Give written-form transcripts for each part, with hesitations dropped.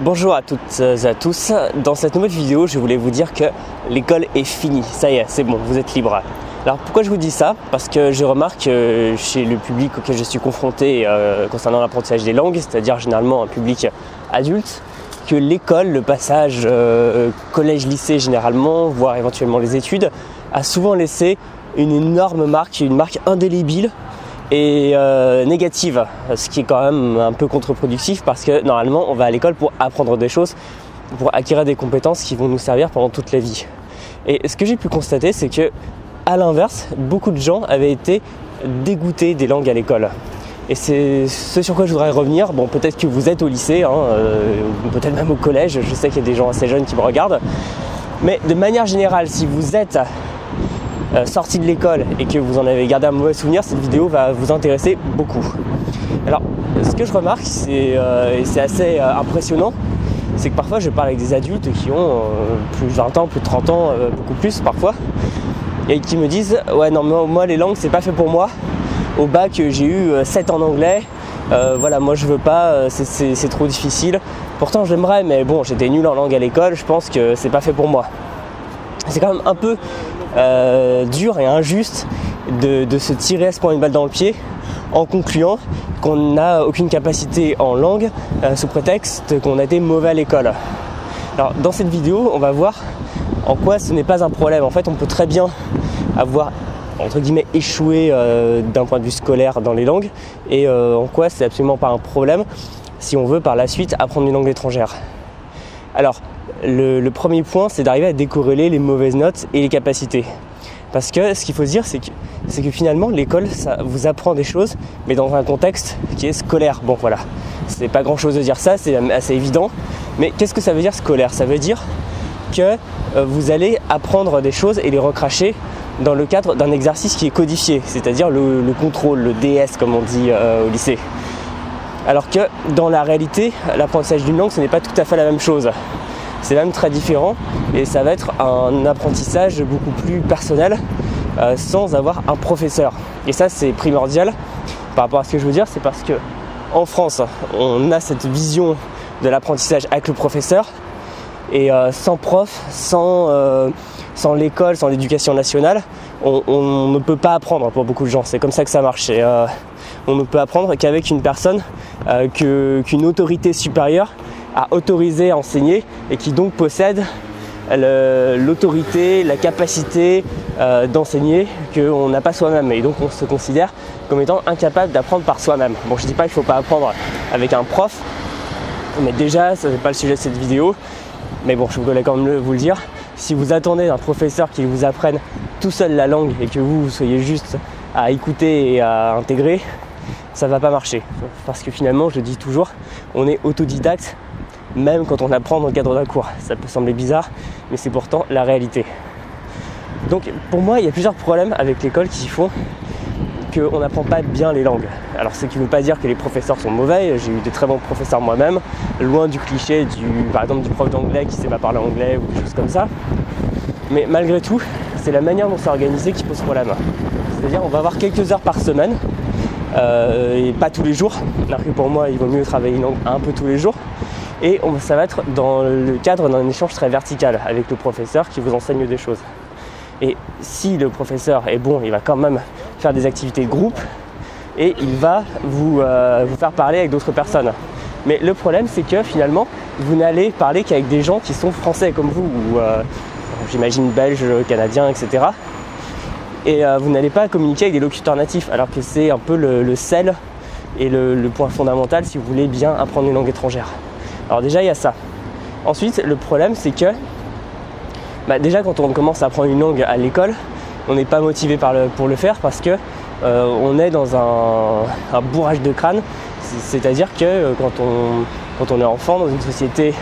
Bonjour à toutes et à tous. Dans cette nouvelle vidéo, je voulais vous dire que l'école est finie. Ça y est, c'est bon, vous êtes libre. Alors pourquoi je vous dis ça? Parce que je remarque chez le public auquel je suis confronté concernant l'apprentissage des langues, c'est-à-dire généralement un public adulte, que l'école, le passage collège-lycée généralement, voire éventuellement les études, a souvent laissé une énorme marque, une marque indélébile et négative, ce qui est quand même un peu contre-productif parce que normalement on va à l'école pour apprendre des choses, pour acquérir des compétences qui vont nous servir pendant toute la vie. Et ce que j'ai pu constater, c'est que à l'inverse, beaucoup de gens avaient été dégoûtés des langues à l'école. Et c'est ce sur quoi je voudrais revenir. Bon, peut-être que vous êtes au lycée, ou peut-être même au collège, je sais qu'il y a des gens assez jeunes qui me regardent. Mais de manière générale, si vous êtes sorti de l'école et que vous en avez gardé un mauvais souvenir, cette vidéo va vous intéresser beaucoup. Alors, ce que je remarque, et c'est assez impressionnant, c'est que parfois je parle avec des adultes qui ont plus de 20 ans, plus de 30 ans, beaucoup plus parfois, et qui me disent « Ouais, non, moi les langues, c'est pas fait pour moi. Au bac, j'ai eu 7 en anglais. Voilà, moi je veux pas, c'est trop difficile. Pourtant, j'aimerais, mais bon, j'étais nul en langue à l'école, je pense que c'est pas fait pour moi. » C'est quand même un peu dur et injuste de se tirer à ce point une balle dans le pied en concluant qu'on n'a aucune capacité en langue sous prétexte qu'on a été mauvais à l'école. Alors dans cette vidéo, on va voir en quoi ce n'est pas un problème. En fait, on peut très bien avoir entre guillemets échoué d'un point de vue scolaire dans les langues et en quoi c'est absolument pas un problème si on veut par la suite apprendre une langue étrangère. Alors le premier point, c'est d'arriver à décorréler les mauvaises notes et les capacités. Parce que ce qu'il faut se dire, c'est que finalement, l'école, ça vous apprend des choses, mais dans un contexte qui est scolaire. Bon, voilà, c'est pas grand-chose de dire ça, c'est assez évident. Mais qu'est-ce que ça veut dire scolaire? Ça veut dire que vous allez apprendre des choses et les recracher dans le cadre d'un exercice qui est codifié, c'est-à-dire le contrôle, le DS, comme on dit au lycée. Alors que dans la réalité, l'apprentissage d'une langue, ce n'est pas tout à fait la même chose. C'est même très différent et ça va être un apprentissage beaucoup plus personnel sans avoir un professeur. Et ça, c'est primordial par rapport à ce que je veux dire, c'est parce que en France, on a cette vision de l'apprentissage avec le professeur et sans prof, sans l'école, sans l'éducation nationale, on ne peut pas apprendre pour beaucoup de gens. C'est comme ça que ça marche. Et, on ne peut apprendre qu'avec une personne qu'une autorité supérieure a autorisé à enseigner et qui donc possède l'autorité, la capacité d'enseigner qu'on n'a pas soi-même. Et donc on se considère comme étant incapable d'apprendre par soi-même. Bon, je ne dis pas qu'il ne faut pas apprendre avec un prof, mais déjà, ça n'est pas le sujet de cette vidéo. Mais bon, je voulais quand même vous le dire. Si vous attendez d'un professeur qui vous apprenne tout seul la langue et que vous soyez juste à écouter et à intégrer, ça ne va pas marcher. Parce que finalement, je le dis toujours, on est autodidacte même quand on apprend dans le cadre d'un cours. Ça peut sembler bizarre, mais c'est pourtant la réalité. Donc pour moi, il y a plusieurs problèmes avec l'école qui font qu'on n'apprend pas bien les langues. Alors ce qui ne veut pas dire que les professeurs sont mauvais, j'ai eu des très bons professeurs moi-même, loin du cliché par exemple du prof d'anglais qui ne sait pas parler anglais ou des choses comme ça. Mais malgré tout, c'est la manière dont c'est organisé qui pose problème. C'est-à-dire on va avoir quelques heures par semaine, et pas tous les jours. Alors que pour moi, il vaut mieux travailler une langue un peu tous les jours. Et ça va être dans le cadre d'un échange très vertical avec le professeur qui vous enseigne des choses. Et si le professeur est bon, il va quand même faire des activités de groupe et il va vous faire parler avec d'autres personnes. Mais le problème, c'est que finalement, vous n'allez parler qu'avec des gens qui sont français comme vous, ou j'imagine belges, canadiens, etc. Et vous n'allez pas communiquer avec des locuteurs natifs, alors que c'est un peu le sel et le point fondamental si vous voulez bien apprendre une langue étrangère. Alors déjà, il y a ça. Ensuite, le problème, c'est que déjà, quand on commence à apprendre une langue à l'école, on n'est pas motivé pour le faire parce que on est dans un bourrage de crâne. C'est-à-dire que quand on est enfant dans une société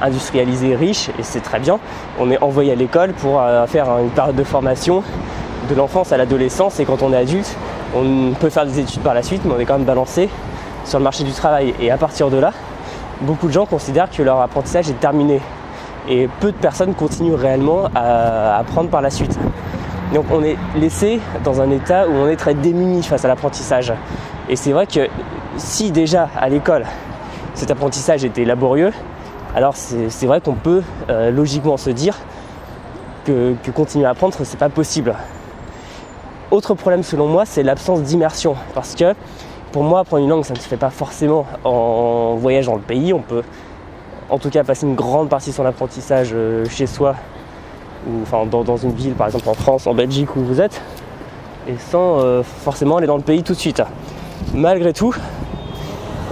industrialisée, riche, et c'est très bien, on est envoyé à l'école pour faire une période de formation de l'enfance à l'adolescence, et quand on est adulte, on peut faire des études par la suite, mais on est quand même balancé sur le marché du travail. Et à partir de là, beaucoup de gens considèrent que leur apprentissage est terminé. Et peu de personnes continuent réellement à apprendre par la suite. Donc on est laissé dans un état où on est très démuni face à l'apprentissage. Et c'est vrai que si déjà à l'école, cet apprentissage était laborieux, alors c'est vrai qu'on peut logiquement se dire que continuer à apprendre, c'est pas possible. Autre problème selon moi, c'est l'absence d'immersion, parce que pour moi, apprendre une langue, ça ne se fait pas forcément en voyage dans le pays. On peut en tout cas passer une grande partie de son apprentissage chez soi, ou enfin dans une ville, par exemple en France, en Belgique où vous êtes, et sans forcément aller dans le pays tout de suite. Malgré tout,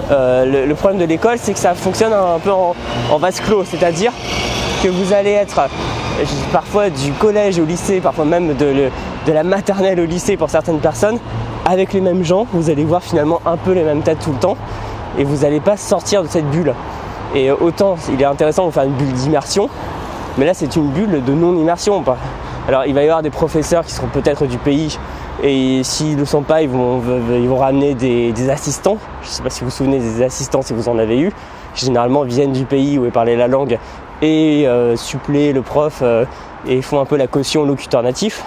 le problème de l'école, c'est que ça fonctionne un peu en vase clos, c'est-à-dire que vous allez être parfois du collège au lycée, parfois même de la maternelle au lycée pour certaines personnes, avec les mêmes gens, vous allez voir finalement un peu les mêmes têtes tout le temps, et vous n'allez pas sortir de cette bulle. Et autant il est intéressant de faire une bulle d'immersion, mais là c'est une bulle de non-immersion. Alors il va y avoir des professeurs qui seront peut-être du pays, et s'ils ne le sont pas, ils vont ramener des assistants. Je ne sais pas si vous vous souvenez des assistants, si vous en avez eu. Généralement viennent du pays où est parlée la langue et suppléent le prof et font un peu la caution locuteur natif.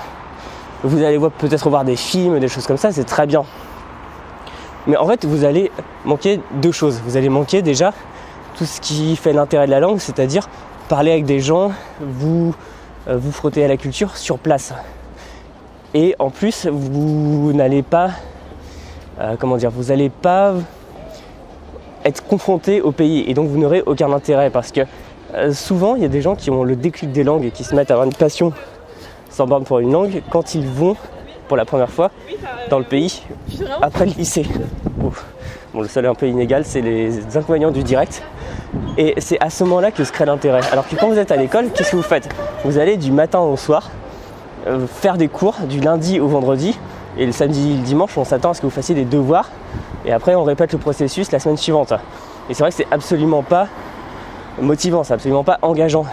Vous allez peut-être voir des films, des choses comme ça, c'est très bien. Mais en fait, vous allez manquer deux choses. Vous allez manquer déjà tout ce qui fait l'intérêt de la langue, c'est-à-dire parler avec des gens, vous frotter à la culture sur place. Et en plus, vous n'allez pas, vous n'allez pas être confronté au pays, et donc vous n'aurez aucun intérêt, parce que souvent, il y a des gens qui ont le déclic des langues et qui se mettent à avoir une passion sans borne pour une langue quand ils vont pour la première fois dans le pays après le lycée. Bon, le seul un peu inégal, c'est les inconvénients du direct, et c'est à ce moment-là que se crée l'intérêt. Alors que quand vous êtes à l'école, qu'est-ce que vous faites? Vous allez du matin au soir faire des cours du lundi au vendredi, et le samedi et le dimanche on s'attend à ce que vous fassiez des devoirs, et après on répète le processus la semaine suivante. Et c'est vrai que c'est absolument pas motivant, c'est absolument pas engageant.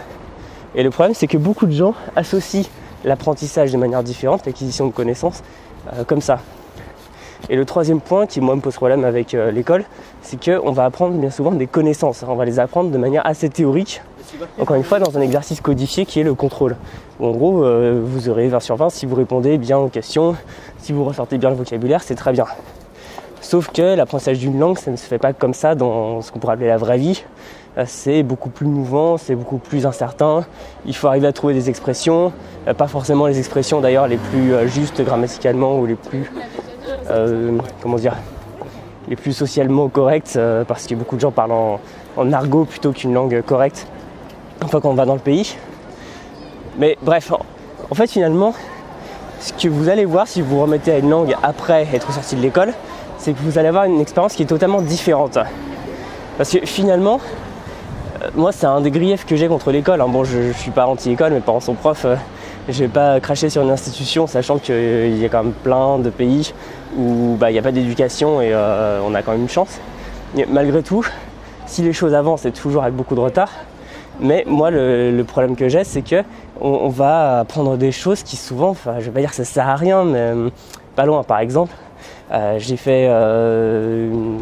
Et le problème, c'est que beaucoup de gens associent l'apprentissage de manière différente, l'acquisition de connaissances, comme ça. Et le troisième point qui moi me pose problème avec l'école, c'est qu'on va apprendre bien souvent des connaissances. On va les apprendre de manière assez théorique, encore une fois dans un exercice codifié qui est le contrôle. Où en gros, vous aurez 20 sur 20 si vous répondez bien aux questions, si vous ressortez bien le vocabulaire, c'est très bien. Sauf que l'apprentissage d'une langue, ça ne se fait pas comme ça dans ce qu'on pourrait appeler la vraie vie. C'est beaucoup plus mouvant, c'est beaucoup plus incertain. Il faut arriver à trouver des expressions, pas forcément les expressions d'ailleurs les plus justes grammaticalement ou les plus, les plus socialement correctes, parce que beaucoup de gens parlent en argot plutôt qu'une langue correcte, enfin quand on va dans le pays. Mais bref, en fait finalement, ce que vous allez voir si vous vous remettez à une langue après être sorti de l'école, c'est que vous allez avoir une expérience qui est totalement différente. Parce que finalement, moi c'est un des griefs que j'ai contre l'école. Bon, je suis pas anti-école, mes parents sont profs, je vais pas cracher sur une institution, sachant qu'il y a quand même plein de pays où il n'y a pas d'éducation et on a quand même une chance. Mais malgré tout, si les choses avancent, c'est toujours avec beaucoup de retard. Mais moi le problème que j'ai, c'est que on va apprendre des choses qui souvent, je vais pas dire que ça sert à rien, mais pas loin. Par exemple, j'ai fait une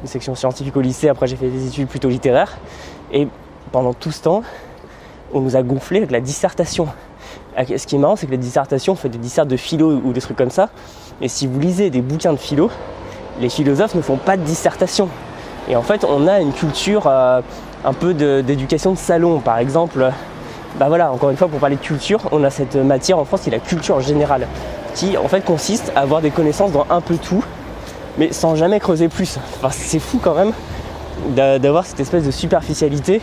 section scientifique au lycée, après j'ai fait des études plutôt littéraires, et pendant tout ce temps, on nous a gonflé avec la dissertation. Ce qui est marrant, c'est que les dissertations, on fait des dissertes de philo ou des trucs comme ça, et si vous lisez des bouquins de philo, les philosophes ne font pas de dissertation. Et en fait, on a une culture un peu d'éducation de salon. Par exemple, encore une fois, pour parler de culture, on a cette matière en France qui est la culture générale, qui en fait consiste à avoir des connaissances dans un peu tout, mais sans jamais creuser plus. Enfin, c'est fou quand même d'avoir cette espèce de superficialité,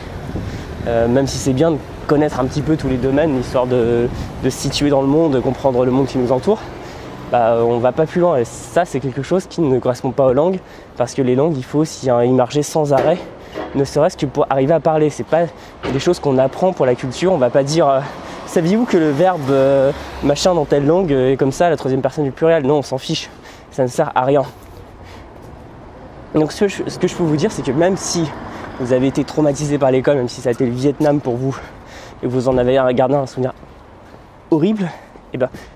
même si c'est bien de connaître un petit peu tous les domaines, histoire de se situer dans le monde, de comprendre le monde qui nous entoure. On va pas plus loin, et ça c'est quelque chose qui ne correspond pas aux langues, parce que les langues, il faut s'y immerger sans arrêt, ne serait-ce que pour arriver à parler. C'est pas des choses qu'on apprend pour la culture. On va pas dire saviez-vous que le verbe machin dans telle langue est comme ça, la troisième personne du pluriel. Non, on s'en fiche, ça ne sert à rien. Donc ce que je peux vous dire, c'est que même si vous avez été traumatisé par l'école, même si ça a été le Vietnam pour vous, et vous en avez gardé un souvenir horrible,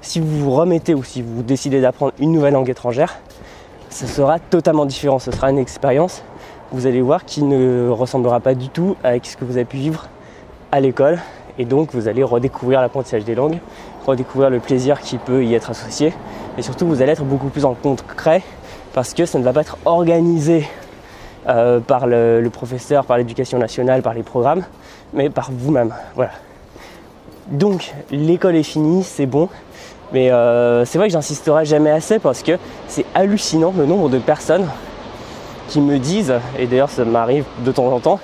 si vous vous remettez ou si vous décidez d'apprendre une nouvelle langue étrangère, ça sera totalement différent. Ce sera une expérience, vous allez voir, qui ne ressemblera pas du tout avec ce que vous avez pu vivre à l'école. Et donc vous allez redécouvrir l'apprentissage des langues, redécouvrir le plaisir qui peut y être associé. Et surtout, vous allez être beaucoup plus en concret, parce que ça ne va pas être organisé par le professeur, par l'éducation nationale, par les programmes, mais par vous-même. Voilà. Donc l'école est finie, c'est bon, mais c'est vrai que j'insisterai jamais assez parce que c'est hallucinant le nombre de personnes qui me disent, et d'ailleurs ça m'arrive de temps en temps,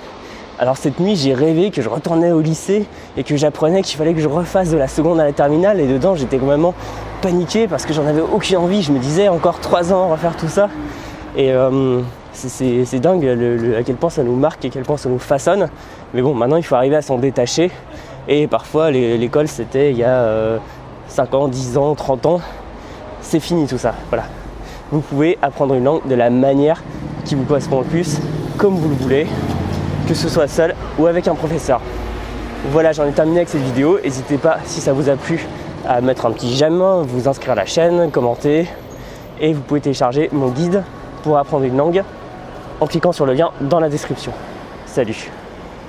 alors cette nuit j'ai rêvé que je retournais au lycée et que j'apprenais qu'il fallait que je refasse de la seconde à la terminale, et dedans j'étais complètement paniqué parce que j'en avais aucune envie. Je me disais encore 3 ans à refaire tout ça, et c'est dingue à quel point ça nous marque, à quel point ça nous façonne. Mais bon, maintenant il faut arriver à s'en détacher, et parfois l'école c'était il y a 5 ans, 10 ans, 30 ans, c'est fini tout ça, voilà. Vous pouvez apprendre une langue de la manière qui vous correspond le plus, comme vous le voulez, que ce soit seul ou avec un professeur. Voilà, j'en ai terminé avec cette vidéo. N'hésitez pas, si ça vous a plu, à mettre un petit j'aime, vous inscrire à la chaîne, commenter, et vous pouvez télécharger mon guide pour apprendre une langue en cliquant sur le lien dans la description. Salut!